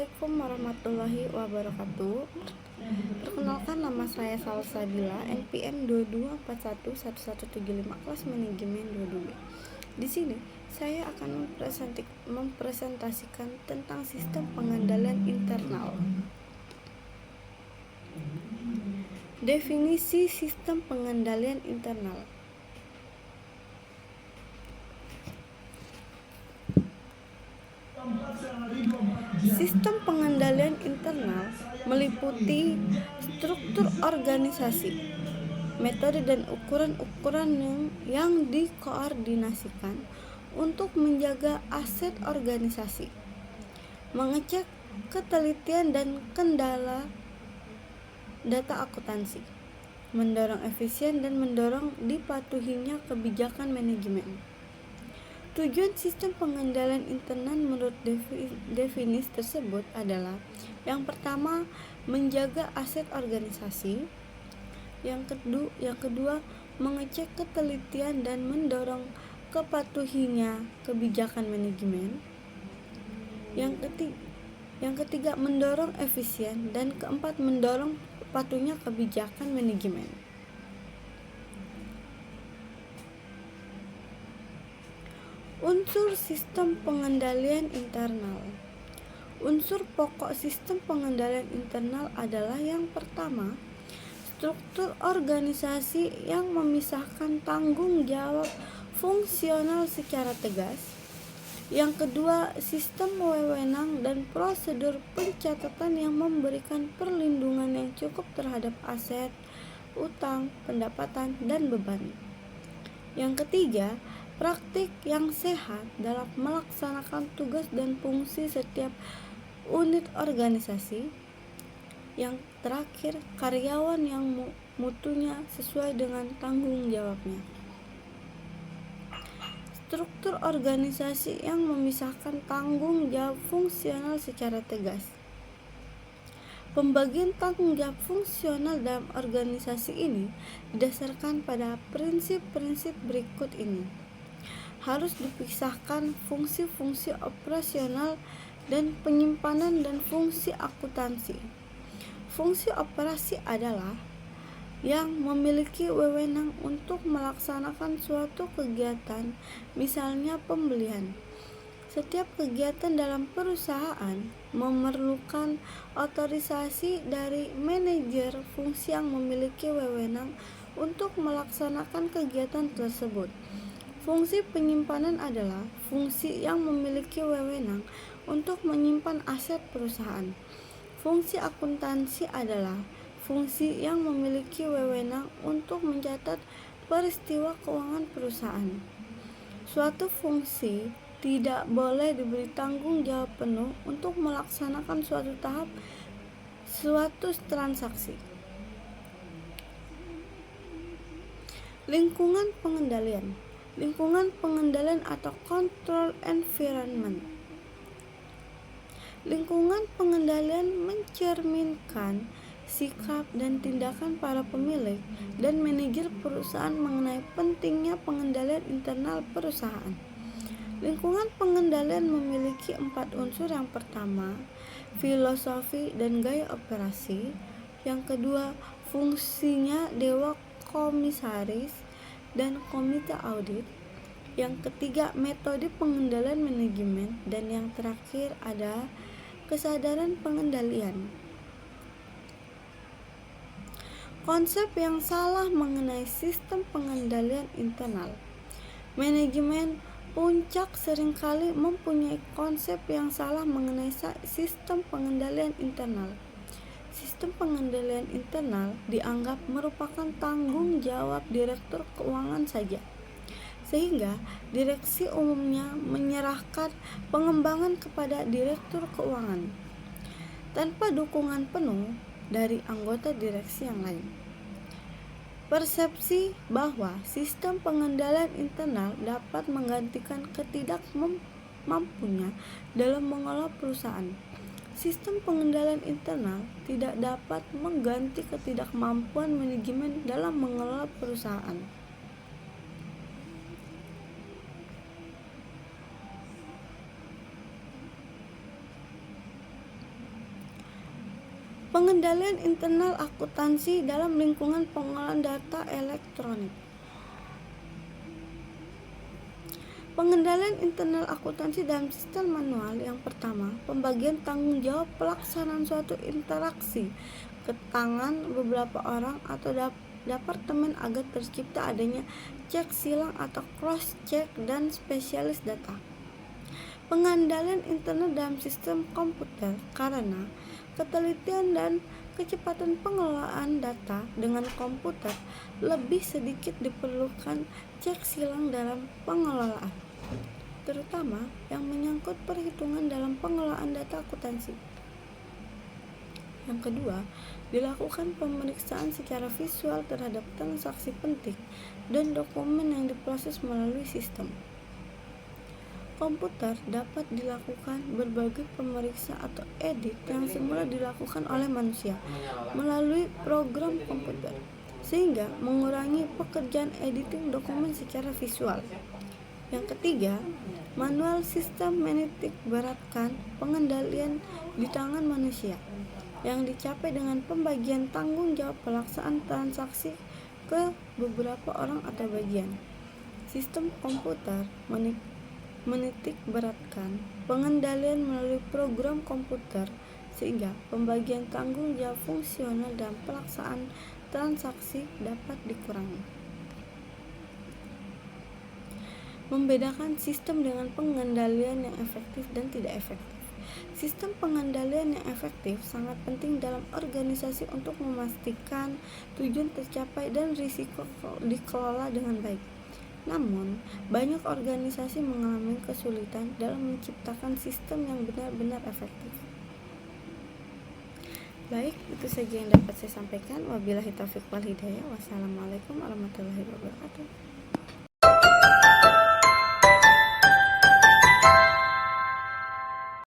Assalamualaikum warahmatullahi wabarakatuh. Perkenalkan, nama saya Salsabila, NPM 22411175, kelas manajemen 22B. Di sini saya akan mempresentasikan tentang sistem pengendalian internal. Definisi sistem pengendalian internal. Sistem pengendalian internal meliputi struktur organisasi, metode dan ukuran-ukuran yang dikoordinasikan untuk menjaga aset organisasi, mengecek ketelitian dan kendala data akuntansi, mendorong efisien dan mendorong dipatuhinya kebijakan manajemen. Tujuan sistem pengendalian internal menurut definisi tersebut adalah: yang pertama, menjaga aset organisasi; yang kedua, mengecek ketelitian dan mendorong kepatuhinya kebijakan manajemen; yang ketiga, mendorong efisien; dan keempat, mendorong patuhnya kebijakan manajemen. Unsur sistem pengendalian internal. Unsur pokok sistem pengendalian internal adalah: yang pertama, struktur organisasi yang memisahkan tanggung jawab fungsional secara tegas; yang kedua, sistem wewenang dan prosedur pencatatan yang memberikan perlindungan yang cukup terhadap aset, utang, pendapatan, dan beban; yang ketiga, praktik yang sehat dalam melaksanakan tugas dan fungsi setiap unit organisasi; yang terakhir, karyawan yang mutunya sesuai dengan tanggung jawabnya. Struktur organisasi yang memisahkan tanggung jawab fungsional secara tegas. Pembagian tanggung jawab fungsional dalam organisasi ini didasarkan pada prinsip-prinsip berikut ini. Harus dipisahkan fungsi-fungsi operasional dan penyimpanan dan fungsi akuntansi. Fungsi operasi adalah yang memiliki wewenang untuk melaksanakan suatu kegiatan, misalnya pembelian. Setiap kegiatan dalam perusahaan memerlukan otorisasi dari manajer fungsi yang memiliki wewenang untuk melaksanakan kegiatan tersebut. Fungsi penyimpanan adalah fungsi yang memiliki wewenang untuk menyimpan aset perusahaan. Fungsi akuntansi adalah fungsi yang memiliki wewenang untuk mencatat peristiwa keuangan perusahaan. Suatu fungsi tidak boleh diberi tanggung jawab penuh untuk melaksanakan suatu transaksi. Lingkungan pengendalian. Lingkungan pengendalian atau control environment. Lingkungan pengendalian mencerminkan sikap dan tindakan para pemilik dan manajer perusahaan mengenai pentingnya pengendalian internal perusahaan. Lingkungan pengendalian memiliki 4 unsur. Yang pertama, filosofi dan gaya operasi; yang kedua, fungsinya dewan komisaris dan komite audit; yang ketiga, metode pengendalian manajemen; dan yang terakhir ada kesadaran pengendalian. Konsep yang salah mengenai sistem pengendalian internal. Manajemen puncak seringkali mempunyai konsep yang salah mengenai sistem pengendalian internal. Sistem pengendalian internal dianggap merupakan tanggung jawab direktur keuangan saja, sehingga direksi umumnya menyerahkan pengembangan kepada direktur keuangan tanpa dukungan penuh dari anggota direksi yang lain. Persepsi bahwa sistem pengendalian internal dapat menggantikan ketidakmampunya dalam mengelola perusahaan. Sistem pengendalian internal tidak dapat mengganti ketidakmampuan manajemen dalam mengelola perusahaan. Pengendalian internal akuntansi dalam lingkungan pengolahan data elektronik. Pengendalian internal akuntansi dalam sistem manual. Yang pertama, pembagian tanggung jawab pelaksanaan suatu interaksi ke tangan beberapa orang atau departemen agar tercipta adanya cek silang atau cross check dan spesialis data. Pengendalian internal dalam sistem komputer, karena ketelitian dan kecepatan pengelolaan data dengan komputer lebih sedikit diperlukan cek silang dalam pengelolaan, terutama yang menyangkut perhitungan dalam pengelolaan data akuntansi. Yang kedua, dilakukan pemeriksaan secara visual terhadap transaksi penting dan dokumen yang diproses melalui sistem. Komputer dapat dilakukan berbagai pemeriksa atau edit yang semula dilakukan oleh manusia melalui program komputer, sehingga mengurangi pekerjaan editing dokumen secara visual. Yang ketiga, manual sistem menitik beratkan pengendalian di tangan manusia, yang dicapai dengan pembagian tanggung jawab pelaksanaan transaksi ke beberapa orang atau bagian. Sistem komputer menitik beratkan pengendalian melalui program komputer, sehingga pembagian tanggung jawab fungsional dan pelaksanaan transaksi dapat dikurangi. Membedakan sistem dengan pengendalian yang efektif dan tidak efektif. Sistem pengendalian yang efektif sangat penting dalam organisasi untuk memastikan tujuan tercapai dan risiko dikelola dengan baik. Namun, banyak organisasi mengalami kesulitan dalam menciptakan sistem yang benar-benar efektif. Baik, itu saja yang dapat saya sampaikan. Wabillahi taufiq wal hidayah. Wassalamualaikum warahmatullahi wabarakatuh.